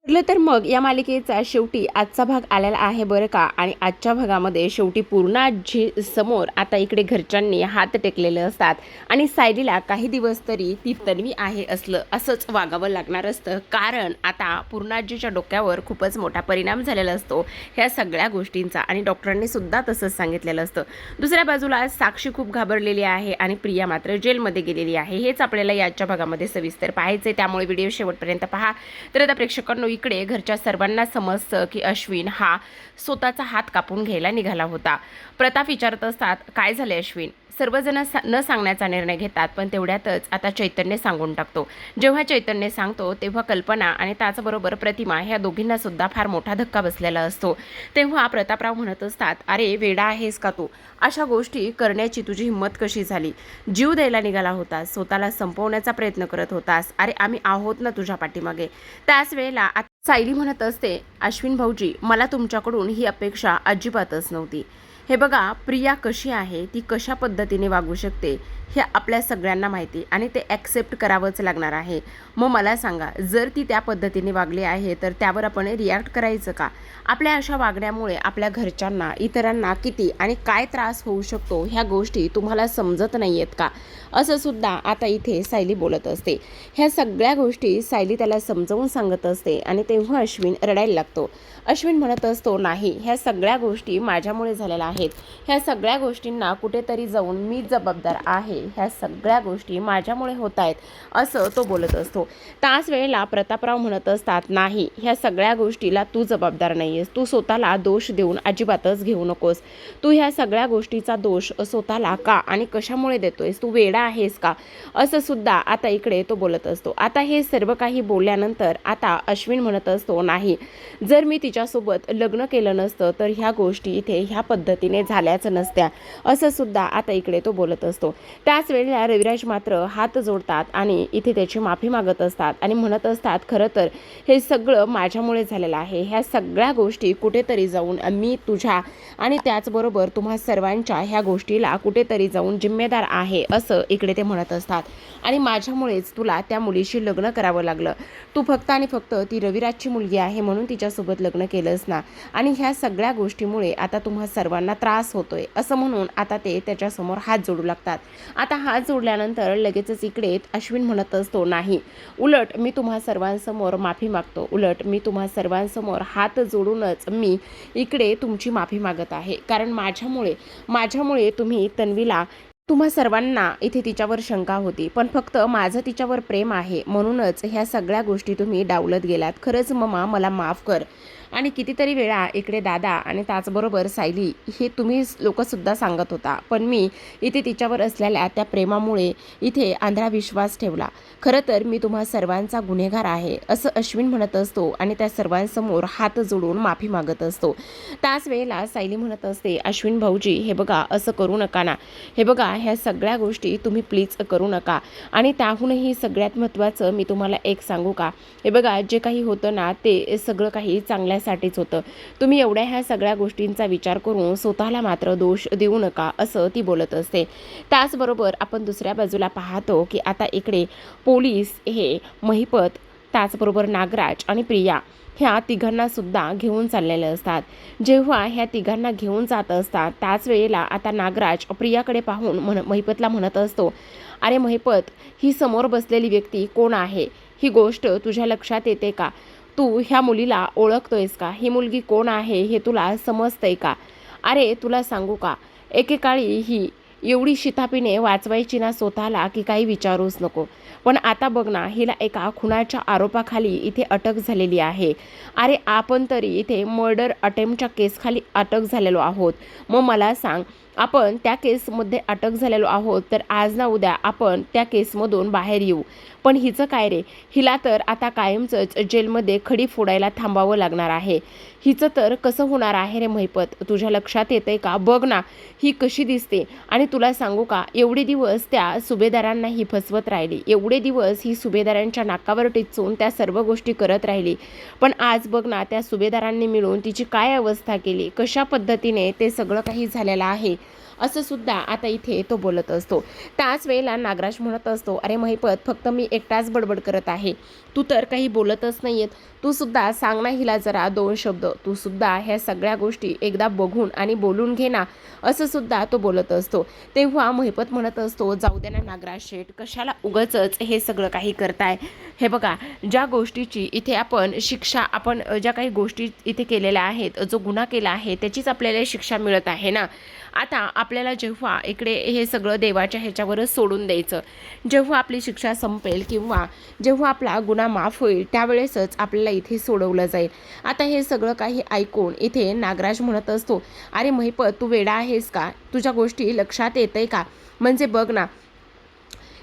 ठरलं तर मग या मालिकेचा शेवटी आजचा भाग आलेला आहे बरं का. आणि आजच्या भागामध्ये शेवटी पूर्ण आजी समोर आता इकडे घरच्यांनी हात टेकलेले असतात आणि सायलीला काही दिवस तरी ती तन्वी आहे असंच वागावं लागणार असतं. कारण आता पूर्ण आजीच्या डोक्यावर खूपच मोठा परिणाम झालेला असतो ह्या सगळ्या गोष्टींचा आणि डॉक्टरांनी सुद्धा तसंच सांगितलेलं असतं. दुसऱ्या बाजूला साक्षी खूप घाबरलेली आहे आणि प्रिया मात्र जेलमध्ये गेलेली आहे. हेच आपल्याला याच्या भागामध्ये सविस्तर पाहायचे, त्यामुळे व्हिडिओ शेवटपर्यंत पहा. तर आता प्रेक्षकांनो, इकडे घरच्या सर्वांना समजतं की अश्विन हा स्वतःचा हात कापून घ्यायला निघाला होता. प्रताप विचारत असतात, काय झाले अश्विन? सर्वजण न सांगण्याचा निर्णय घेतात, पण तेवढ्यातच आता चैतन्य सांगून टाकतो. जेव्हा चैतन्य सांगतो तेव्हा कल्पना आणि त्याचबरोबर प्रतिमा ह्या दोघींना सुद्धा फार मोठा धक्का बसलेला असतो. तेव्हा प्रतापराव म्हणत असतात, अरे वेडा आहेस का तू? अशा गोष्टी करण्याची तुझी हिंमत कशी झाली? जीव द्यायला निघाला होतास, स्वतःला संपवण्याचा प्रयत्न करत होतास. अरे आम्ही आहोत ना तुझ्या पाठीमागे. त्याच वेळेला सायली म्हणत असते, अश्विन भाऊजी, मला तुमच्याकडून ही अपेक्षा अजिबातच नव्हती. हे बघा, प्रिया कशी आहे, ती कशा पद्धतीने वागू शकते हे आपल्या सगळ्यांना माहिती आणि ते ॲक्सेप्ट करावंच लागणार आहे. मग मला सांगा, जर ती त्या पद्धतीने वागली आहे तर त्यावर आपण रिॲक्ट करायचं का? आपल्या अशा वागण्यामुळे आपल्या घरच्यांना, इतरांना किती आणि काय त्रास होऊ शकतो ह्या गोष्टी तुम्हाला समजत नाही आहेत का? असं सुद्धा आता इथे सायली बोलत असते. ह्या सगळ्या गोष्टी सायली त्याला समजावून सांगत असते आणि तेव्हा अश्विन रडायला लागतो. अश्विन म्हणत असतो, नाही, ह्या सगळ्या गोष्टी माझ्यामुळे झालेल्या आहेत. ह्या सगळ्या गोष्टींना कुठेतरी जाऊन मी जबाबदार आहे. ह्या सगळ्या गोष्टी माझ्यामुळे होत आहेत असं तो बोलत असतो. त्याच वेळेला प्रतापराव म्हणत असतात, नाही, ह्या सगळ्या गोष्टीला तू जबाबदार नाही आहेस. तू स्वतःला दोष देऊन अजिबातच घेऊ नकोस. तू ह्या सगळ्या गोष्टीचा दोष स्वतःला का आणि कशामुळे देतोयस? तू वेडा आहेस का? असं सुद्धा आता इकडे तो बोलत असतो. आता हे सर्व काही बोलल्यानंतर आता अश्विन म्हणत असतो, नाही, जर मी तिच्यासोबत लग्न केलं नसतं तर ह्या गोष्टी इथे ह्या पद्धतीने झाल्याच नसत्या असं सुद्धा आता इकडे तो बोलत असतो. त्याच वेळेला रविराज मात्र हात जोडतात आणि इथे त्याची माफी मागत असतात आणि म्हणत असतात, खरं तर हे सगळं माझ्यामुळे झालेलं आहे. ह्या सगळ्या गोष्टी कुठेतरी जाऊन मी तुझ्या आणि त्याचबरोबर तुम्हा सर्वांच्या ह्या गोष्टीला कुठेतरी जाऊन जिम्मेदार आहे असं इकडे ते म्हणत असतात. आणि माझ्यामुळेच तुला त्या मुलीशी लग्न करावं लागलं. तू फक्त आणि फक्त ती रविराजची मुलगी आहे म्हणून तिच्यासोबत लग्न केलंस ना, आणि ह्या सगळ्या गोष्टीमुळे आता तुम्हा सर्वांना त्रास होतोय असं म्हणून आता ते त्याच्यासमोर हात जोडू लागतात. आता हात जोडल्यानंतर लगेचच इकडे अश्विन म्हणत असतो, नाही, उलट मी तुम्हा सर्वांसमोर माफी मागतो. उलट मी तुम्हा सर्वांसमोर हात जोडूनच मी इकडे तुमची माफी मागत आहे. कारण माझ्यामुळे तुम्ही तन्वीला, तुम्हा सर्वांना इथे तिच्यावर शंका होती, पण फक्त माझं तिच्यावर प्रेम आहे म्हणूनच ह्या सगळ्या गोष्टी तुम्ही डावलत गेलात. खरंच मम्मा, मला माफ कर. आणि कितीतरी वेळा इकडे दादा आणि त्याचबरोबर सायली हे तुम्ही लोकंसुद्धा सांगत होता, पण मी इथे तिच्यावर असलेल्या त्या प्रेमामुळे इथे आंधळा विश्वास ठेवला. खरं तर मी तुम्हा सर्वांचा गुन्हेगार आहे असं अश्विन म्हणत असतो आणि त्या सर्वांसमोर हात जोडून माफी मागत असतो. त्याच वेळेला सायली म्हणत असते, अश्विन भाऊजी, हे बघा, असं करू नका ना. हे बघा, ह्या सगळ्या गोष्टी तुम्ही प्लीज करू नका. आणि त्याहूनही सगळ्यात महत्त्वाचं मी तुम्हाला एक सांगू का? हे बघा, जे काही होतं ना ते सगळं काही चांगल्यासाठीच होतं. तुम्ही एवढ्या ह्या सगळ्या गोष्टींचा विचार करून स्वतःला मात्र दोष देऊ नका असं ती बोलत असते. त्याचबरोबर आपण दुसऱ्या बाजूला पाहतो की आता इकडे पोलीस हे महिपत, त्याचबरोबर नागराज आणि प्रिया ह्या तिघांना सुद्धा घेऊन चाललेले असतात. जेव्हा ह्या तिघांना घेऊन जात असतात त्याच वेळेला आता नागराज प्रियाकडे पाहून महिपतला म्हणत असतो, अरे महिपत, ही समोर बसलेली व्यक्ती कोण आहे? ही गोष्ट तुझ्या लक्षात येते का? तू ह्या मुलीला ओळखतोयस का? ही मुलगी कोण आहे हे तुला समजतंय का? अरे तुला सांगू का, एकेकाळी ही एवढी शितापीने वाचवायची ना स्वतःला की काही विचारूच नको. पण आता बघ ना, हिला एका खुनाच्या आरोपाखाली इथे अटक झालेली आहे. अरे आपण तरी इथे मर्डर अटेम्प्टच्या केसखाली अटक झालेलो आहोत. मग मला सांग, आपण त्या केसमध्ये अटक झालेलो आहोत तर आज ना उद्या आपण त्या केसमधून बाहेर येऊ. पण हिचं काय रे? हिला तर आता कायमचंच जेलमध्ये खडी फोडायला थांबावं लागणार आहे. हिचं तर कसं होणार आहे रे महिपत? तुझ्या लक्षात येतंय का? बघ ना, ही कशी दिसते. आणि तुला सांगू का, एवढे दिवस त्या सुभेदारांना ही फसवत राहिली, एवढे दिवस ही सुभेदारांच्या नाकावर टिचून त्या सर्व गोष्टी करत राहिली. पण आज बघ ना, त्या सुभेदारांनी मिळून तिची काय अवस्था केली, कशा पद्धतीने ते सगळं काही झालेलं आहे. असं सुद्धा आता इथे तो बोलत असतो. त्याच वेळेला नागराज म्हणत असतो, अरे महिपत, फक्त मी एकटाच बडबड करत आहे, तू तर काही बोलतच नाहीयेत, तू सुद्धा सांग ना हिला जरा 2 शब्द, तू सुद्धा ह्या सगळ्या गोष्टी एकदा बघून आणि बोलून घे ना, असं सुद्धा तो बोलत असतो. तेव्हा महिपत म्हणत असतो, जाऊ दे ना नागराज शेठ, कशाला उगाचच हे सगळं काही करताय. हे बघा, ज्या गोष्टीची इथे आपण शिक्षा, आपण ज्या काही गोष्टी इथे केलेल्या आहेत, जो गुन्हा केला आहे त्याचीच आपल्याला शिक्षा मिळत आहे ना. आता आपल्याला जेव्हा इकडे हे सगळं देवाच्या ह्याच्यावरच सोडून द्यायचं, जेव्हा आपली शिक्षा संपेल किंवा जेव्हा आपला गुन्हा माफ होईल त्यावेळेसच आपल्याला इथे सोडवलं जाईल. आता हे सगळं काही ऐकून इथे नागराज म्हणत असतो, अरे महिपत, तू वेडा आहेस का? तुझ्या गोष्टी लक्षात येतंय का? म्हणजे बघ ना,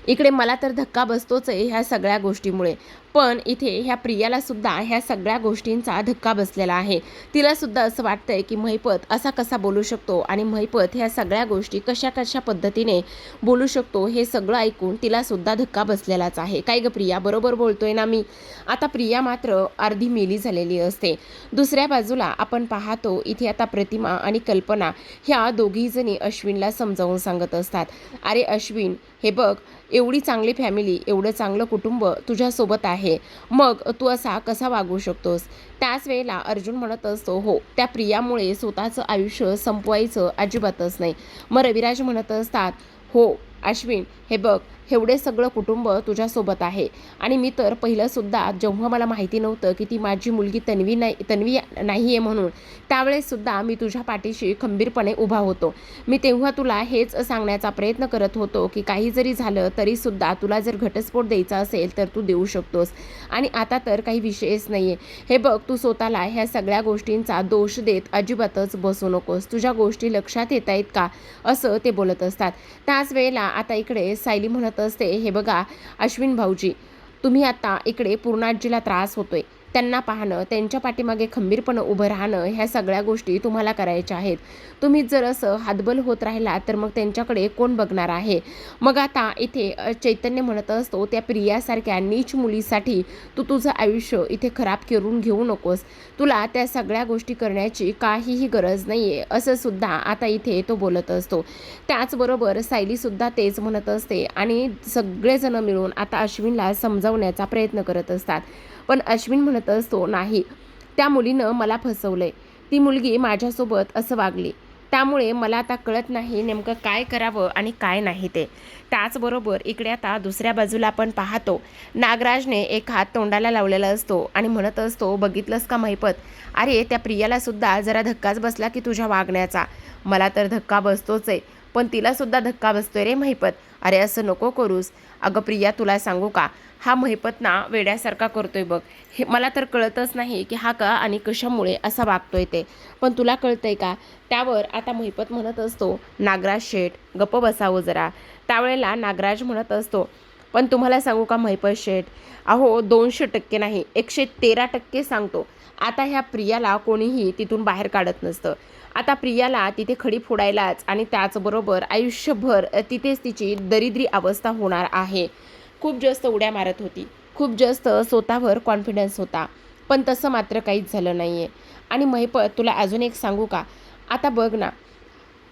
इकडे मला तर धक्का बसतोच आहे ह्या सगळ्या गोष्टीमुळे, पण इथे ह्या प्रियाला सुद्धा ह्या सगळ्या गोष्टींचा धक्का बसलेला आहे. तिला सुद्धा असं वाटतंय की महिपत असा कसा बोलू शकतो आणि महिपत ह्या सगळ्या गोष्टी कशा कशा पद्धतीने बोलू शकतो, हे सगळं ऐकून तिला सुद्धा धक्का बसलेलाच आहे. काय ग प्रिया, बरोबर बोलतोय ना मी? आता प्रिया मात्र अर्धी मेली झालेली असते. दुसऱ्या बाजूला आपण पाहतो इथे आता प्रतिमा आणि कल्पना ह्या दोघीजणी अश्विनला समजावून सांगत असतात, अरे अश्विन, हे बघ, एवढी चांगली फॅमिली, एवढं चांगलं कुटुंब तुझ्यासोबत आहे, मग तू असा कसा वागू शकतोस? त्याच वेळेला अर्जुन म्हणत असतो, हो, त्या प्रियामुळे स्वतःचं आयुष्य संपवायचं अजिबातच नाही. मग रविराज म्हणत असतात, हो अश्विन, हे बघ, एवढे सगळं कुटुंब तुझ्यासोबत आहे आणि मी तर पहिलंसुद्धा जेव्हा मला माहिती नव्हतं की ती माझी मुलगी तन्वी नाही आहे म्हणून, त्यावेळेससुद्धा मी तुझ्या पाठीशी खंबीरपणे उभा होतो. मी तेव्हा तुला हेच सांगण्याचा प्रयत्न करत होतो की काही जरी झालं तरीसुद्धा तुला जर घटस्फोट द्यायचा असेल तर तू देऊ शकतोस आणि आता तर काही विषयच नाही आहे. हे बघ, तू स्वतःला ह्या सगळ्या गोष्टींचा दोष देत अजिबातच बसू नकोस. तुझ्या गोष्टी लक्षात येत आहेत का? असं ते बोलत असतात. त्याच वेळेला आता इकडे सायली म्हणत असते, हे बघा अश्विन भाऊजी, तुम्ही आता इकडे पूर्णाजीला त्रास होतोय, त्यांना पाहणं, त्यांच्या पाठीमागे खंबीरपणे उभं राहणं, ह्या सगळ्या गोष्टी तुम्हाला करायच्या आहेत. तुम्ही जर असं हातबल होत राहिला तर मग त्यांच्याकडे कोण बघणार आहे? मग आता इथे चैतन्य म्हणत असतो, त्या प्रियासारख्या नीच मुलीसाठी तू तुझं आयुष्य इथे खराब करून घेऊ नकोस. तुला त्या सगळ्या गोष्टी करण्याची काहीही गरज नाही आहे, असं सुद्धा आता इथे तो बोलत असतो. त्याचबरोबर सायलीसुद्धा तेच म्हणत असते आणि सगळेजण मिळून आता अश्विनला समजावण्याचा प्रयत्न करत असतात. पण अश्विन म्हणत असतो, नाही, त्या मुलीनं मला फसवलंय, ती मुलगी माझ्यासोबत असं वागली, त्यामुळे मला आता कळत नाही नेमकं काय करावं आणि काय नाही ते. त्याचबरोबर इकडे आता दुसऱ्या बाजूला आपण पाहतो, नागराजने एक हात तोंडाला लावलेला असतो आणि म्हणत असतो, बघितलंस का महिपत, अरे त्या प्रियाला सुद्धा जरा धक्काच बसला की तुझ्या वागण्याचा. मला तर धक्का बसतोच आहे, पण तिला सुद्धा धक्का बसतोय रे महिपत. अरे असं नको करूस. अगं प्रिया, तुला सांगू का, हा महिपत ना वेड्यासारखा करतोय बघ. हे मला तर कळतच नाही की हा का आणि कशामुळे असा वागतोय ते, पण तुला कळतंय का? त्यावर आता महिपत म्हणत असतो, नागराज शेठ, गप्प बसावं जरा. त्यावेळेला नागराज म्हणत असतो, पण तुम्हाला सांगू का महिपत शेठ, अहो 200% नाही, 113% सांगतो, आता ह्या प्रियाला कोणीही तिथून बाहेर काढत नसतं. आता प्रियाला तिथे खडी फोडायलाच आणि त्याचबरोबर आयुष्यभर तिथेच तिची दरिद्री अवस्था होणार आहे. खूप जास्त उड्या मारत होती, खूप जास्त स्वतःवर कॉन्फिडन्स होता, पण तसं मात्र काहीच झालं नाही आहे. आणि महिपत, तुला अजून एक सांगू का, आता बघ ना,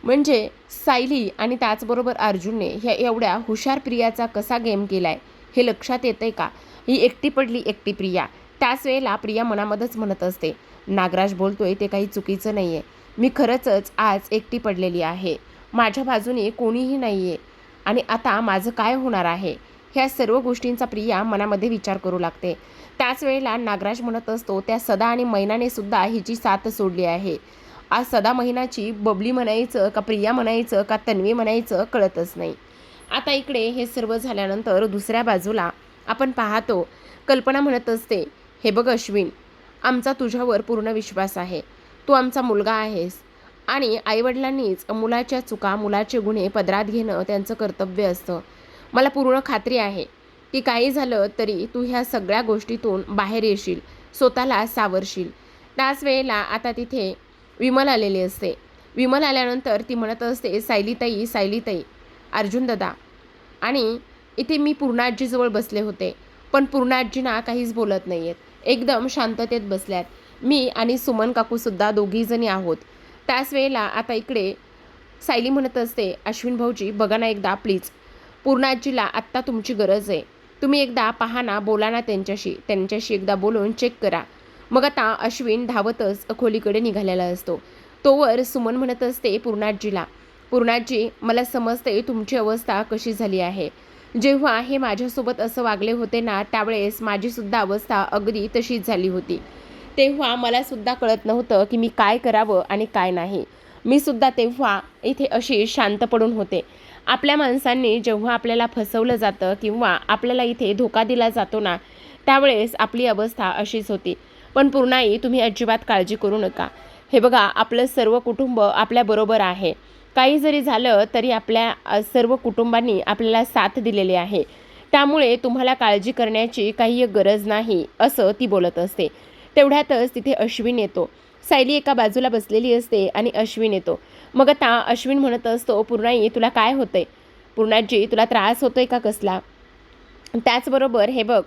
म्हणजे सायली आणि त्याचबरोबर अर्जुनने ह्या एवढ्या हुशार प्रियाचा कसा गेम केला आहे हे लक्षात येतंय का? ही एकटी पडली एकटी प्रिया. त्याच वेळेला प्रिया मनामध्येच म्हणत असते, नागराज बोलतोय ते काही चुकीचं नाही आहे, मी खरंच आज एकटी पडलेली आहे, माझ्या बाजूने कोणीही नाही आहे आणि आता माझं काय होणार आहे? ह्या सर्व गोष्टींचा प्रिया मनामध्ये विचार करू लागते. त्याच वेळेला नागराज म्हणत असतो, त्या सदा आणि मैनाने सुद्धा हिची साथ सोडली आहे. आज सदा महिनाची बबली म्हणायचं का प्रिया म्हणायचं का तन्वी म्हणायचं कळतच नाही. आता इकडे हे सर्व झाल्यानंतर दुसऱ्या बाजूला आपण पाहतो, कल्पना म्हणत असते, हे बघ अश्विन, आमचा तुझ्यावर पूर्ण विश्वास आहे, तू आमचा मुलगा आहेस आणि आईवडिलांनीच मुलाच्या चुका, मुलाचे गुन्हे पदरात घेणं त्यांचं कर्तव्य असतं. मला पूर्ण खात्री आहे की काही झालं तरी तू ह्या सगळ्या गोष्टीतून बाहेर येशील, स्वतःला सावरशील. त्याच वेळेला आता तिथे विमल आलेली असते. विमल आल्यानंतर ती म्हणत असते, सायलीताई, सायलीताई, अर्जुन दादा, आणि इथे मी पूर्णाजीजवळ बसले होते, पण पूर्णाजींना काहीच बोलत नाही आहेत, एकदम शांततेत बसल्यात. मी आणि सुमन काकूसुद्धा दोघीजणी आहोत. त्याच वेळेला आता इकडे सायली म्हणत असते, अश्विन भाऊजी बघा ना एकदा प्लीज, पूर्ण आजीला आत्ता तुमची गरज आहे. तुम्ही एकदा पहा ना, बोला ना त्यांच्याशी एकदा बोलून चेक करा. मग आता अश्विन धावतच खोलीकडे निघालेला असतो. तोवर सुमन म्हणत असते पूर्णाजीला, पूर्णाजी मला समजते तुमची अवस्था कशी झाली आहे. जेव्हा हे माझ्यासोबत असं वागले होते ना, त्यावेळेस माझीसुद्धा अवस्था अगदी तशीच झाली होती. तेव्हा मलासुद्धा कळत नव्हतं की मी काय करावं आणि काय नाही. मी सुद्धा तेव्हा इथे अशी शांत पडून होते. आपल्या माणसांनी जेव्हा आपल्याला फसवलं जातं किंवा आपल्याला इथे धोका दिला जातो ना, त्यावेळेस आपली अवस्था अशीच होती. पण पूर्णाई तुम्ही अजिबात काळजी करू नका. हे बघा, आपलं सर्व कुटुंब आपल्याबरोबर आहे. काही जरी झालं तरी आपल्या सर्व कुटुंबांनी आपल्याला साथ दिलेली आहे. त्यामुळे तुम्हाला काळजी करण्याची काही गरज नाही, असं ती बोलत असते. तेवढ्यातच तिथे अश्विन येतो. सायली एका बाजूला बसलेली असते आणि अश्विन येतो. मग आता अश्विन म्हणत असतो, पूर्णाई तुला काय होतंय? पूर्णाजी तुला त्रास होतोय का कसला? त्याचबरोबर हे बघ,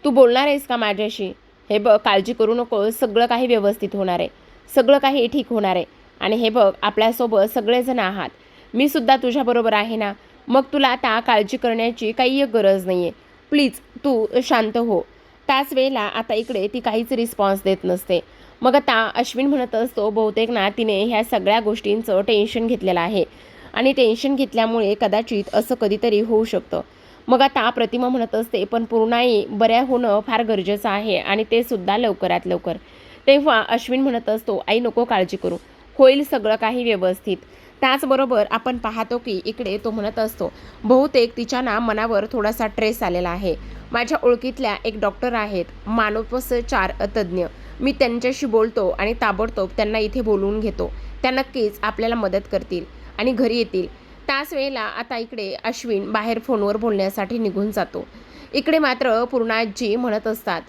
तू बोलणार आहेस का माझ्याशी? हे बघ, काळजी करू नको, सगळं काही व्यवस्थित होणार आहे, सगळं काही ठीक होणार आहे. आणि हे बघ, आपल्यासोबत सगळेजण आहात, मी सुद्धा तुझ्याबरोबर आहे ना. मग तुला आता काळजी करण्याची काही गरज नाही आहे. प्लीज तू शांत हो. त्याच वेळेला आता इकडे ती काहीच रिस्पॉन्स देत नसते. मग आता अश्विन म्हणत असतो, बहुतेक ना तिने ह्या सगळ्या गोष्टींचं टेन्शन घेतलेलं आहे आणि टेन्शन घेतल्यामुळे कदाचित असं कधीतरी होऊ शकतं. मग आता प्रतिमा म्हणत असते, पण पूर्णाई बऱ्या होणं फार गरजेचं आहे आणि ते सुद्धा लवकरात लवकर. तेव्हा अश्विन म्हणत असतो, आई नको काळजी करू, होईल सगळं काही व्यवस्थित. त्याचबरोबर आपण पाहतो की इकडे तो म्हणत असतो, बहुतेक तिच्या ना मनावर थोडासा ट्रेस आलेला आहे. माझ्या ओळखीतल्या एक डॉक्टर आहेत, मानसोपचार तज्ज्ञ. मी त्यांच्याशी बोलतो आणि ताबडतोब त्यांना इथे बोलवून घेतो. त्या नक्कीच आपल्याला मदत करतील आणि घरी येतील. त्याच वेळेला आता इकडे अश्विन बाहेर फोनवर बोलण्यासाठी निघून जातो. इकडे मात्र पूर्णाजी म्हणत असतात,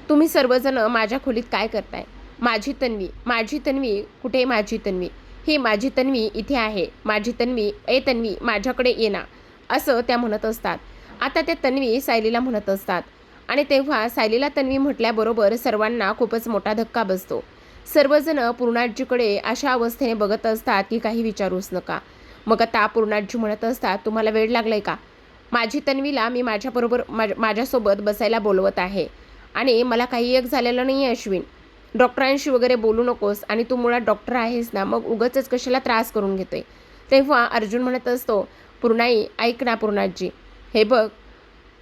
तुम्ही सर्वजण माझ्या खोलीत काय करताय? माझी तन्वी कुठे? माझी तन्वी, ही माझी तन्वी इथे आहे. माझी तन्वी, ए तन्वी माझ्याकडे ये ना, असं त्या म्हणत असतात. आता त्या तन्वी सायलीला म्हणत असतात आणि तेव्हा सायलीला तन्वी म्हटल्याबरोबर सर्वांना खूपच मोठा धक्का बसतो. सर्वजण पूर्णाजीकडे अशा अवस्थेने बघत असतात की काही विचारूच नका. मग आता पूर्णाजी म्हणत असतात, तुम्हाला वेळ लागलाय का? माझी तन्वीला मी माझ्यासोबत बसायला बोलवत आहे आणि मला काही एक झालेलं नाही आहे. अश्विन, डॉक्टरांशी वगैरे बोलू नकोस आणि तू मुळात डॉक्टर आहेस ना, मग उगाचच कशाला त्रास करून घेतोय. तेव्हा अर्जुन म्हणत असतो, पूर्णाई ऐक ना पूर्णाजी, हे बघ,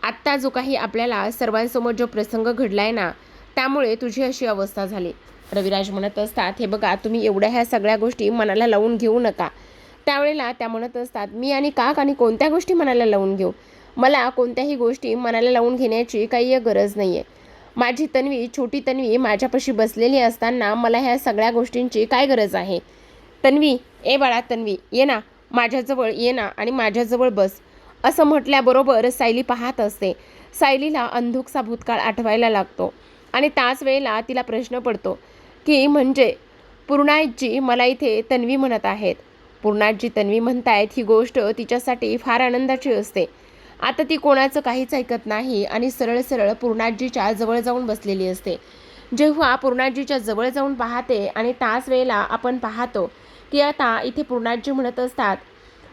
आत्ता जो काही आपल्याला सर्वांसमोर जो प्रसंग घडलाय ना, त्यामुळे तुझी अशी अवस्था झाली. रविराज म्हणत असतात, हे बघा, तुम्ही एवढ्या ह्या सगळ्या गोष्टी मनाला लावून घेऊ नका. त्यावेळेला त्या म्हणत असतात, मी आणि कोणत्या गोष्टी मनाला लावून घेऊ? मला कोणत्याही गोष्टी मनाला लावून घेण्याची काही गरज नाही आहे. माझी तन्वी, छोटी तन्वी माझ्यापाशी बसलेली असताना मला ह्या सगळ्या गोष्टींची काय गरज आहे? तन्वी, ए बाळा तन्वी, ये ना माझ्याजवळ, ये ना आणि माझ्याजवळ बस, असं म्हटल्याबरोबर सायली पाहत असते. सायलीला अंधुकसा भूतकाळ आठवायला लागतो आणि त्याच वेळेला तिला प्रश्न पडतो की म्हणजे पूर्णाजी मला इथे तन्वी म्हणत आहेत, पूर्णाजी तन्वी म्हणतायत, ही गोष्ट तिच्यासाठी फार आनंदाची असते. आता ती कोणाचं काहीच ऐकत नाही आणि सरळ सरळ पूर्णाजीच्या जवळ जाऊन बसलेली असते. जेव्हा पूर्णाजीच्या जवळ जाऊन पाहते आणि त्याच वेळेला आपण पाहतो की आता इथे पूर्णाजी म्हणत असतात,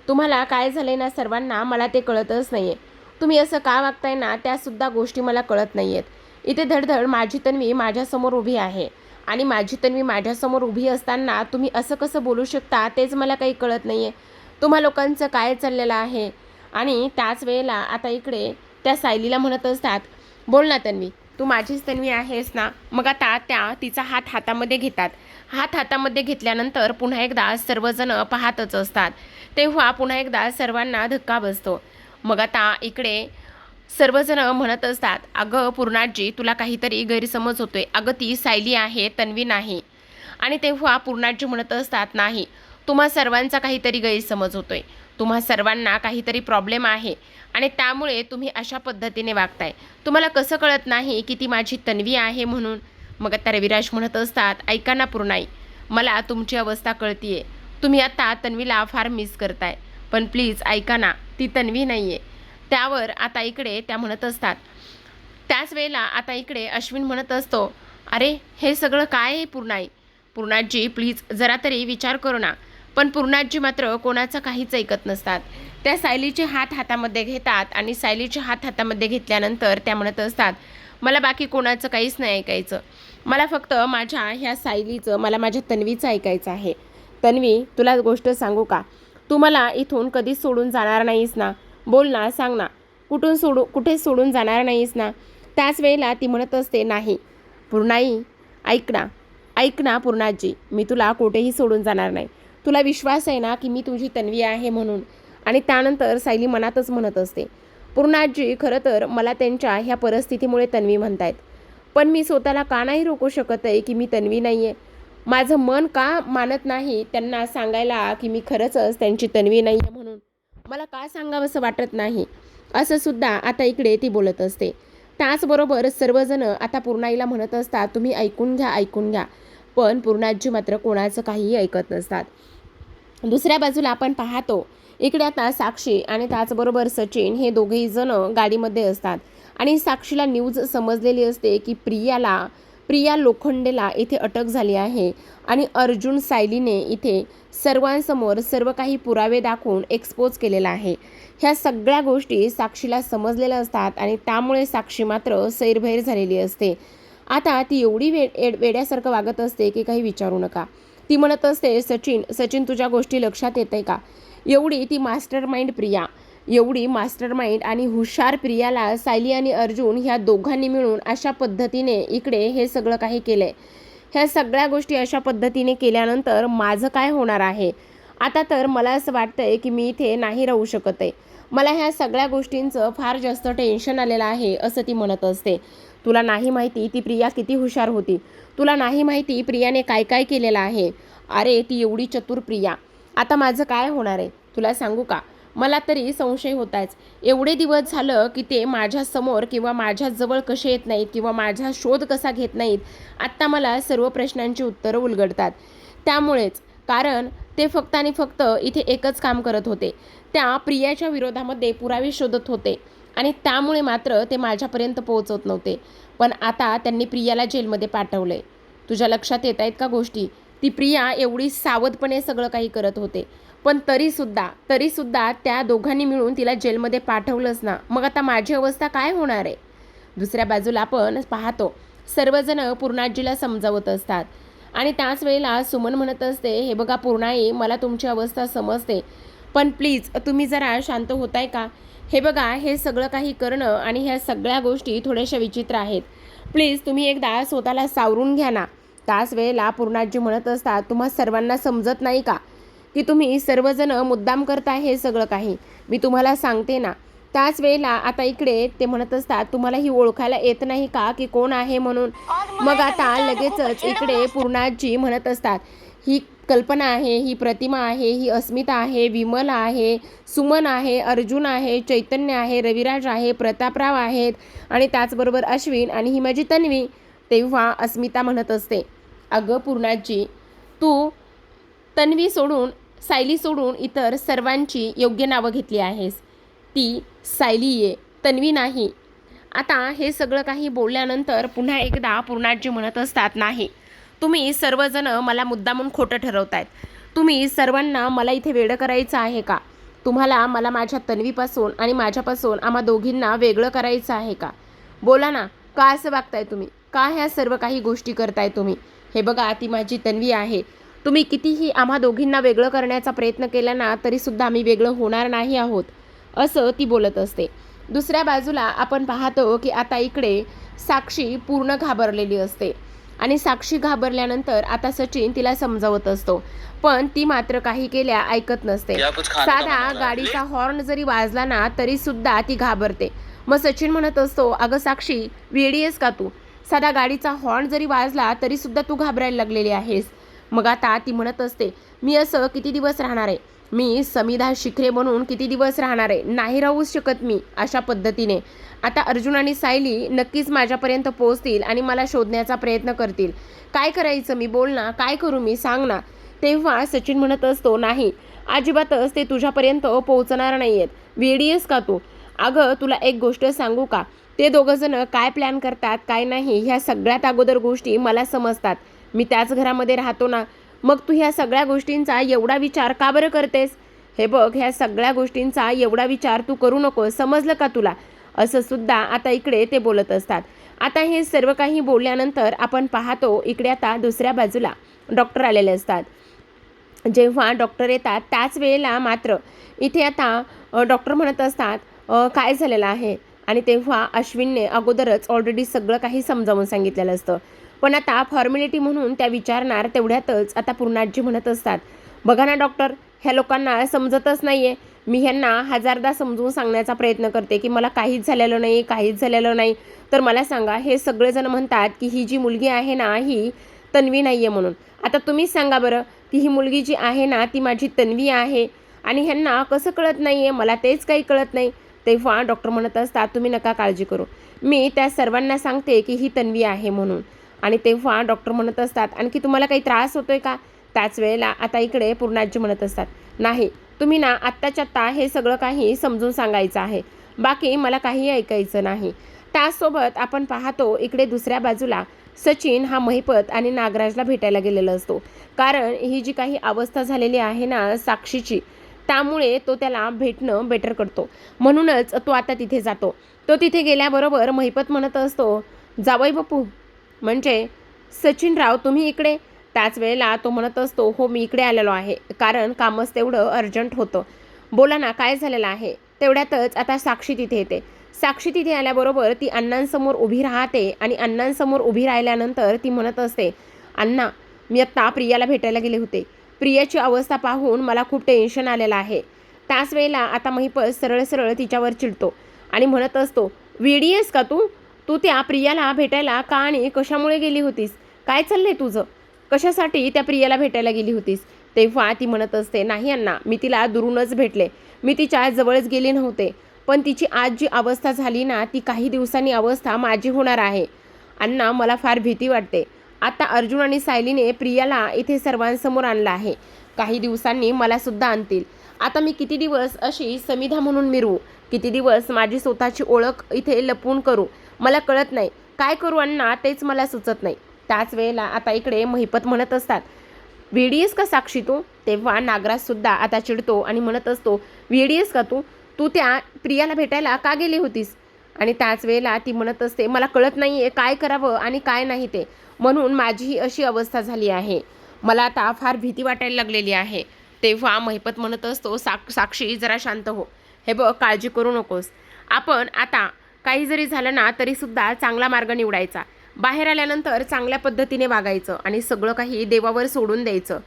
तुम्हाला काय झाले ना सर्वांना, मला ते कळतच नाही आहे. तुम्ही असं का वागताय ना, त्यासुद्धा गोष्टी मला कळत नाही आहेत. इथे धडधड माझी तन्वी माझ्यासमोर उभी आहे आणि माझी तन्वी माझ्यासमोर उभी असताना तुम्ही असं कसं बोलू शकता, तेच मला काही कळत नाही आहे. तुम्हा लोकांचं काय चाललेलं आहे? आणि त्याच वेळेला आता इकडे त्या सायलीला म्हणत असतात, बोल ना तन्वी, तू माझीच तन्वी आहेस ना? मग आता त्या तिचा हात हातामध्ये घेतात. हात हातामध्ये घेतल्यानंतर पुन्हा एकदा सर्वजण पाहतच असतात. तेव्हा पुन्हा एकदा सर्वांना धक्का बसतो. मग आता इकडे सर्वजण म्हणत असतात, अगं पूर्णाजी, तुला काहीतरी गैरसमज होतोय. अगं ती सायली आहे, तन्वी नाही. आणि तेव्हा पूर्णाजी म्हणत असतात, नाही, तुम्हा सर्वांचा काहीतरी गैरसमज होतोय. तुम्हा सर्वांना काहीतरी प्रॉब्लेम आहे आणि त्यामुळे तुम्ही अशा पद्धतीने वागताय. तुम्हाला कसं कळत नाही की ती माझी तन्वी आहे म्हणून? मग आता रविराज म्हणत असतात, ऐका ना पूर्णाई, मला तुमची अवस्था कळतीये. तुम्ही आता तन्वीला फार मिस करताय, पण प्लीज ऐका ना, ती तन्वी नाही आहे. त्यावर आता इकडे त्या म्हणत असतात. त्याच वेळेला आता इकडे अश्विन म्हणत असतो, अरे हे सगळं काय आहे पूर्णाई? पूर्णाजी प्लीज जरा तरी विचार करू ना. पण पूर्णाजी मात्र कोणाचं काहीच ऐकत नसतात. त्या सायलीचे हात हातामध्ये घेतात आणि सायलीचे हात हातामध्ये घेतल्यानंतर त्या म्हणत असतात, मला बाकी कोणाचं काहीच नाही ऐकायचं, मला फक्त माझ्या ह्या सायलीचं, मला माझ्या तन्वीचं ऐकायचं आहे. तन्वी, तुला गोष्ट सांगू का, तू मला इथून कधीच सोडून जाणार नाहीस ना? बोल ना, सांग ना, कुठे सोडून जाणार नाहीस ना? त्याच वेळेला ती म्हणत असते, नाही पूर्णाई, ऐक ना पूर्णाजी, मी तुला कुठेही सोडून जाणार नाही. तुला विश्वास आहे ना की मी तुझी तन्वी आहे म्हणून? आणि त्यानंतर सायली मनातच म्हणत असते, पूर्णाजी, खरं तर मला त्यांच्या ह्या परिस्थितीमुळे तन्वी म्हणतायत, पण मी स्वतःला का नाही रोखू शकत आहे की मी तन्वी नाही आहे? माझं मन का मानत नाही त्यांना सांगायला की मी खरंच त्यांची तन्वी नाही आहे म्हणून? मला का सांगावंसं वाटत नाही? असं सुद्धा आता इकडे ती बोलत असते. त्याचबरोबर सर्वजण आता पूर्णाईला म्हणत असतात, तुम्ही ऐकून घ्या. पण पूर्णाजी मात्र कोणाचं काहीही ऐकत नसतात. दुसऱ्या बाजूला आपण पाहतो, इकडे आता साक्षी आणि त्याचबरोबर सचिन हे दोघेही जण गाडीमध्ये असतात आणि साक्षीला न्यूज समजलेली असते की प्रिया लोखंडेला इथे अटक झाली आहे आणि अर्जुन सायलीने इथे सर्वांसमोर सर्व काही पुरावे दाखवून एक्सपोज केलेला आहे. ह्या सगळ्या गोष्टी साक्षीला समजलेल्या असतात आणि त्यामुळे साक्षी मात्र सैरभैर झालेली असते. आता ती एवढी वेड्यासारखं वागत असते की काही विचारू नका. ती म्हणत असते, सचिन तुझ्या गोष्टी लक्षात येत आहे का? एवढी ती मास्टर माइंड प्रिया, एवढी मास्टर माइंड आणि हुशार प्रियाला सायली आणि अर्जुन ह्या दोघांनी मिळून अशा पद्धतीने इकडे हे सगळं काही केलंय. ह्या सगळ्या गोष्टी अशा पद्धतीने केल्यानंतर माझं काय होणार आहे? आता तर मला असं वाटतंय की मी इथे नाही राहू शकत आहे. मला ह्या सगळ्या गोष्टींचं फार जास्त टेन्शन आलेलं आहे, असं ती म्हणत असते. तुला नाही माहिती ती प्रिया किती हुशार होती. तुला नाही माहिती प्रियाने काय काय केलेलं आहे. अरे ती एवढी चतुर प्रिया. आता माझं काय होणार आहे तुला सांगू का? मला तरी संशय होताच. एवढे दिवस झालं की ते माझ्यासमोर किंवा माझ्याजवळ कसे येत नाहीत किंवा माझा शोध कसा घेत नाहीत. आत्ता मला सर्व प्रश्नांची उत्तरं उलगडतात. त्यामुळेच, कारण ते फक्त आणि फक्त इथे एकच काम करत होते, त्या प्रियाच्या विरोधामध्ये पुरावे शोधत होते आणि त्यामुळे मात्र ते माझ्यापर्यंत पोहोचत नव्हते. पण आता त्यांनी प्रियाला जेलमध्ये पाठवलंय. तुझ्या लक्षात येत आहेत का गोष्टी? ती प्रिया एवढी सावधपणे सगळं काही करत होते, पण तरीसुद्धा त्या दोघांनी मिळून तिला जेलमध्ये पाठवलंच ना. मग आता माझी अवस्था काय होणार आहे? दुसऱ्या बाजूला आपण पाहतो, सर्वजण पूर्णाजीला समजावत असतात आणि त्याच वेळेला सुमन म्हणत असते, हे बघा पूर्णाई, मला तुमची अवस्था समजते, पण प्लीज तुम्ही जरा शांत होताय का? हे बघा, हे सगळं काही करणं आणि ह्या सगळ्या गोष्टी थोड्याशा विचित्र आहेत. प्लीज तुम्ही एकदा स्वतःला सावरून घ्या ना. त्याच वेळेला पूर्णाजी म्हणत असतात, तुम्हा सर्वांना समजत नाही का की तुम्ही सर्वजण मुद्दाम करताय हे सगळं काही? मी तुम्हाला सांगते ना. त्याच वेळेला आता इकडे ते म्हणत असतात, तुम्हाला ही ओळखायला येत नाही का की कोण आहे म्हणून? मग आता लगेचच इकडे पूर्णाजी म्हणत असतात, ही कल्पना आहे, ही प्रतिमा आहे, ही अस्मिता आहे, विमल आहे, सुमन आहे, अर्जुन आहे, चैतन्य आहे, रविराज आहे, प्रतापराव आहेत आणि त्याचबरोबर अश्विन आणि ही माझी तन्वी. तेव्हा अस्मिता म्हणत असते, अगं पूर्णाजी, तू तन्वी सोडून, सायली सोडून इतर सर्वांची योग्य नावं घेतली आहेस. ती सायली आहे, तन्वी नाही. आता हे सगळं काही बोलल्यानंतर पुन्हा एकदा पूर्णाजी म्हणत असतात, नाही, तुम्ही सर्वजण मला मुद्दामून खोटं ठरवतायत. तुम्ही सर्वांना मला इथे वेडं करायचं आहे का? तुम्हाला मला माझ्या तन्वीपासून आणि माझ्यापासून आम्हा दोघींना वेगळं करायचं आहे का? बोला ना, का असं वागताय तुम्ही? का ह्या सर्व काही गोष्टी करताय तुम्ही? हे बघा, ती माझी तन्वी आहे. तुम्ही कितीही आम्हा दोघींना वेगळं करण्याचा प्रयत्न केला ना, तरीसुद्धा आम्ही वेगळं होणार नाही आहोत, असं ती बोलत असते. दुसऱ्या बाजूला आपण पाहतो की आता इकडे साक्षी पूर्ण घाबरलेली असते आणि साक्षी घाबरल्यानंतर आता सचिन तिला समजावत असतो, पण ती मात्र काही केल्या ऐकत नसते. साधा गाडीचा हॉर्न जरी वाजला ना तरी सुद्धा ती घाबरते. मग सचिन म्हणत असतो, अगं साक्षी, वेडी आहेस का तू? साधा गाडीचा हॉर्न जरी वाजला तरी सुद्धा तू घाबरायला लागलेली आहेस. मग आता ती म्हणत असते, मी असं किती दिवस राहणार आहे? मी समिधा शिखरे म्हणून किती दिवस राहणार आहे? नाही राहूच शकत मी अशा पद्धतीने. आता अर्जुन आणि सायली नक्कीच माझ्यापर्यंत पोहोचतील आणि मला शोधण्याचा प्रयत्न करतील. काय करायचं मी? बोल ना, काय करू मी? सांग ना. तेव्हा सचिन म्हणत असतो, नाही, अजिबातच ते तुझ्यापर्यंत पोहोचणार नाही आहेत. वेडी आहेस का तू? अगं तुला एक गोष्ट सांगू का? ते दोघंजणं काय प्लॅन करतात काय नाही ह्या सगळ्यात अगोदर गोष्टी मला समजतात. मी त्याच घरामध्ये राहतो ना. मग तू ह्या सगळ्या गोष्टींचा एवढा विचार का बरं करतेस? हे बघ, ह्या सगळ्या गोष्टींचा एवढा विचार तू करू नको, समजलं का तुला? असं सुद्धा आता इकडे ते बोलत असतात. आता हे सर्व काही बोलल्यानंतर आपण पाहतो इकडे आता दुसऱ्या बाजूला डॉक्टर आलेले असतात. जेव्हा डॉक्टर येतात त्याच वेळेला मात्र इथे आता डॉक्टर म्हणत असतात काय झालेलं आहे. आणि तेव्हा अश्विनने अगोदरच ऑलरेडी सगळं काही समजावून सांगितलेलं असतं. पण आता फॉर्मॅलिटी म्हणून त्या विचारणार तेवढ्यातच आता पूर्णाजी म्हणत असतात, बघा ना डॉक्टर, ह्या लोकांना समजतच नाही आहे. मी ह्यांना हजारदा समजून सांगण्याचा प्रयत्न करते की मला काहीच झालेलं नाही, काहीच झालेलं नाही. तर मला सांगा, हे सगळेजण म्हणतात की ही जी मुलगी आहे ना ही तन्वी नाही आहे म्हणून. आता तुम्हीच सांगा बरं की ही मुलगी जी आहे ना ती माझी तन्वी आहे आणि ह्यांना कसं कळत नाही आहे, मला तेच काही कळत नाही. तेव्हा डॉक्टर म्हणत असतात, तुम्ही नका काळजी करू, मी त्या सर्वांना सांगते की ही तन्वी आहे म्हणून. आणि तेव्हा डॉक्टर म्हणत असतात, आणखी तुम्हाला काही त्रास होतोय का? त्याच वेळेला आता इकडे पूर्णाजी म्हणत असतात, नाही, तुम्ही ना आत्ताच्या आत्ता हे सगळं काही समजून सांगायचं आहे, बाकी मला काही ऐकायचं नाही. त्याचसोबत आपण पाहतो इकडे दुसऱ्या बाजूला सचिन हा महिपत आणि नागराजला भेटायला गेलेला असतो. कारण ही जी काही अवस्था झालेली आहे ना साक्षीची, त्यामुळे तो त्याला भेटणं बेटर करतो. म्हणूनच तो आता तिथे जातो. तो तिथे गेल्याबरोबर महिपत म्हणत असतो, जावई बापू म्हणजे सचिनराव तुम्ही इकडे? त्याच वेळेला तो म्हणत असतो, हो मी इकडे आलेलो आहे, कारण कामच तेवढं अर्जंट होतं. बोला ना काय झालेलं आहे? तेवढ्यातच आता साक्षी तिथे येते. साक्षी तिथे आल्याबरोबर ती अण्णांसमोर उभी राहते आणि अण्णांसमोर उभी राहिल्यानंतर ती म्हणत असते, अण्णा मी आत्ता प्रियाला भेटायला गेले होते. प्रियाची अवस्था पाहून मला खूप टेन्शन आलेलं आहे. त्याच वेळेला आता महिपत सरळ सरळ तिच्यावर चिडतो आणि म्हणत असतो, वेडी आहेस का तू? तू त्या प्रियाला भेटायला का आणि कशामुळे गेली होतीस? काय चाललंय तुझं? कशासाठी त्या प्रियाला भेटायला गेली होतीस? तेव्हा ती म्हणत असते, नाही अण्णा, मी तिला दुरूनच भेटले, मी तिच्या जवळच गेले नव्हते. पण तिची आज जी अवस्था झाली ना ती काही दिवसांनी अवस्था माझी होणार आहे. अण्णा मला फार भीती वाटते. आता अर्जुन आणि सायलीने प्रियाला इथे सर्वांसमोर आणलं आहे, काही दिवसांनी मला सुद्धा आणतील. आता मी किती दिवस अशी समिधा म्हणून मिरवू? किती दिवस माझी स्वतःची ओळख इथे लपवून करू? मला कळत नाही, काय करू अण्णा तेच मला सुचत नाही. त्याच वेळेला आता इकडे महिपत म्हणत असतात, वेडी का साक्षी तू? तेव्हा नागराज सुद्धा आता चिडतो आणि म्हणत असतो, वेडी का तू? तू त्या प्रियाला भेटायला का गेली होतीस? आणि त्याच वेळेला ती म्हणत असते, मला कळत नाही आहे काय करावं आणि काय नाही ते, म्हणून माझी ही अशी अवस्था झाली आहे. मला आता फार भीती वाटायला लागलेली आहे. तेव्हा महिपत म्हणत असतो, साक्षी जरा शांत हो. हे बघ, काळजी करू नकोस. आपण आता काही जरी झालं ना तरीसुद्धा चांगला मार्ग निवडायचा. बाहेर आल्यानंतर चांगल्या पद्धतीने वागायचं आणि सगळं काही देवावर सोडून द्यायचं.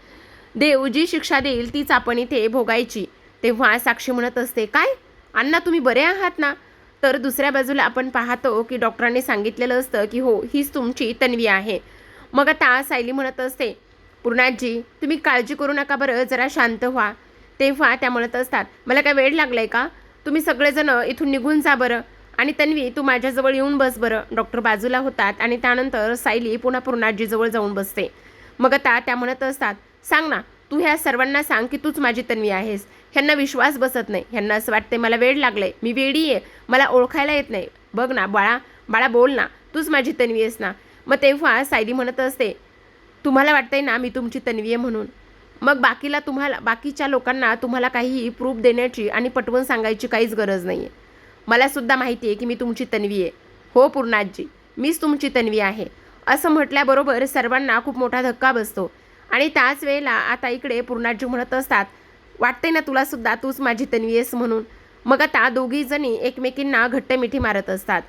देव जी शिक्षा देईल तीच आपण इथे भोगायची. तेव्हा साक्षी म्हणत असते, काय अण्णा तुम्ही बरे आहात ना? तर दुसऱ्या बाजूला आपण पाहतो की डॉक्टरांनी सांगितलेलं असतं की हो हीच तुमची तन्वी आहे. मग आता सायली म्हणत असते, पूर्णाजी तुम्ही काळजी करू नका बरं, जरा शांत व्हा. तेव्हा त्या म्हणत असतात, मला काय वेळ लागलाय का? तुम्ही सगळेजण इथून निघून जा बरं, आणि तन्वी तू माझ्याजवळ येऊन बस बरं. डॉक्टर बाजूला होतात आणि त्यानंतर सायली पुन्हा पूर्णाजीजवळ जाऊन बसते. मग आता त्या म्हणत असतात, सांग ना, तू ह्या सर्वांना सांग की तूच माझी तन्वी आहेस. ह्यांना विश्वास बसत नाही, ह्यांना असं वाटते मला वेळ लागलाय, मी वेडी आहे, मला ओळखायला येत नाही. बघ ना बाळा, बाळा बोल ना, तूच माझी तन्वी आहेस ना? मग तेव्हा सायली म्हणत असते, तुम्हाला वाटतंय ना मी तुमची तन्वी आहे म्हणून, मग बाकीच्या लोकांना तुम्हाला काहीही प्रूफ देण्याची आणि पटवून सांगायची काहीच गरज नाही आहे. मला सुद्धा माहिती आहे की मी तुमची तन्वी आहे. हो पूर्णाजी, मीच तुमची तन्वी आहे. असं म्हटल्याबरोबर सर्वांना खूप मोठा धक्का बसतो. आणि त्याच वेळेला आता इकडे पूर्णाजी म्हणत असतात, वाटते ना तुला सुद्धा तूच माझी तन्वी आहेस म्हणून? मग आता दोघीजणी एकमेकींना घट्ट मिठी मारत असतात.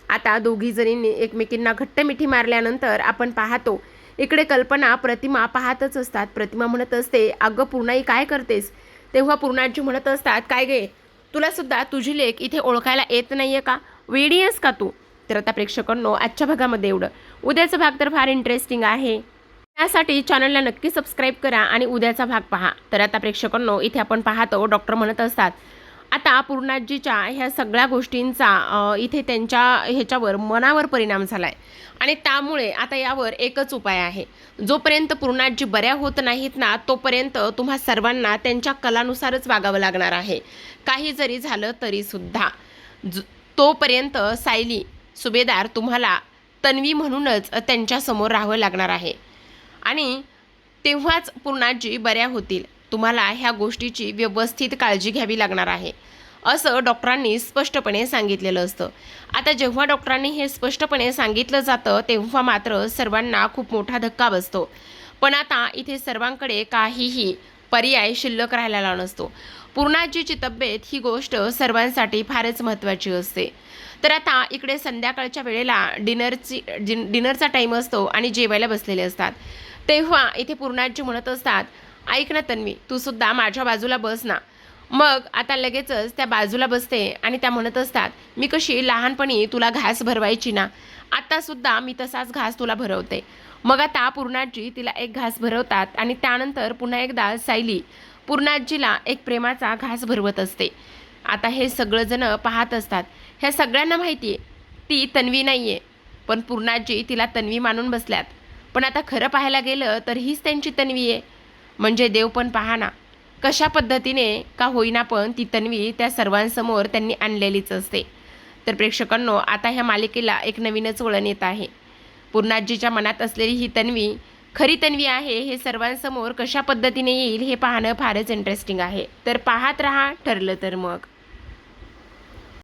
आता दोघीजणींनी एकमेकींना घट्ट मिठी मारल्यानंतर आपण पाहतो इकडे कल्पना प्रतिमा पाहतच असतात. प्रतिमा म्हणत असते, अगं पूर्णाई काय करतेस? तेव्हा पूर्णाजी म्हणत असतात, काय गे, तुला सुद्धा तुझी लेक इथे ओळखायला येत नाहीये का? वेडी आहेस का तू? तर आता प्रेक्षकांनो आजच्या भागामध्ये एवढं. उद्याचा भाग तर फार इंटरेस्टिंग आहे, त्यासाठी चॅनलला नक्की सबस्क्राईब करा आणि उद्याचा भाग पहा. तर आता प्रेक्षकांनो इथे आपण पाहतो डॉक्टर म्हणत असतात, आता पूर्णाजीच्या ह्या सगळ्या गोष्टींचा इथे त्यांच्या ह्याच्यावर मनावर परिणाम झाला आहे आणि त्यामुळे आता यावर एकच उपाय आहे. जोपर्यंत पूर्णाजी बऱ्या होत नाहीत ना तोपर्यंत तुम्हा सर्वांना त्यांच्या कलानुसारच वागावं लागणार आहे. काही जरी झालं तरीसुद्धा तोपर्यंत सायली सुभेदार तुम्हाला तन्वी म्हणूनच त्यांच्यासमोर राहावं लागणार आहे. आणि तेव्हाच पूर्णाजी बऱ्या होतील. तुम्हाला ह्या गोष्टीची व्यवस्थित काळजी घ्यावी लागणार आहे, असं डॉक्टरांनी स्पष्टपणे सांगितलेलं असतं. आता जेव्हा डॉक्टरांनी हे स्पष्टपणे सांगितलं जातं तेव्हा मात्र सर्वांना खूप मोठा धक्का बसतो. पण आता इथे सर्वांकडे काहीही पर्याय शिल्लक राहिलेला नसतो. पूर्णाजीची तब्येत ही गोष्ट सर्वांसाठी फारच महत्त्वाची असते. तर आता इकडे संध्याकाळच्या वेळेला डिनरचा टाईम असतो आणि जेवायला बसलेले असतात. तेव्हा इथे पूर्णाजी म्हणत असतात, ऐक ना तन्वी, तू सुद्धा माझ्या बाजूला बस ना. मग आता लगेचच त्या बाजूला बसते आणि त्या म्हणत असतात, मी कशी लहानपणी तुला घास भरवायची ना, आत्तासुद्धा मी तसाच घास तुला भरवते. मग आता पूर्णाजी तिला एक घास भरवतात आणि त्यानंतर पुन्हा एकदा सायली पूर्णाजीला एक प्रेमाचा घास भरवत असते. आता हे सगळंजण पाहत असतात. ह्या सगळ्यांना माहिती आहे ती तन्वी नाही आहे, पण पूर्णाजी तिला तन्वी मानून बसल्यात. पण आता खरं पाहायला गेलं तर हीच त्यांची तन्वी आहे. म्हणजे देव पण पहा ना, कशा पद्धतीने का होईना पण ती तन्वी त्या सर्वांसमोर त्यांनी आणलेलीच असते. तर प्रेक्षकांनो, आता ह्या मालिकेला एक नवीनच वळण येत आहे. पूर्णाजीच्या मनात असलेली ही तन्वी खरी तन्वी आहे हे सर्वांसमोर कशा पद्धतीने येईल हे पाहणं फारच इंटरेस्टिंग आहे. तर पाहत रहा, ठरलं तर मग.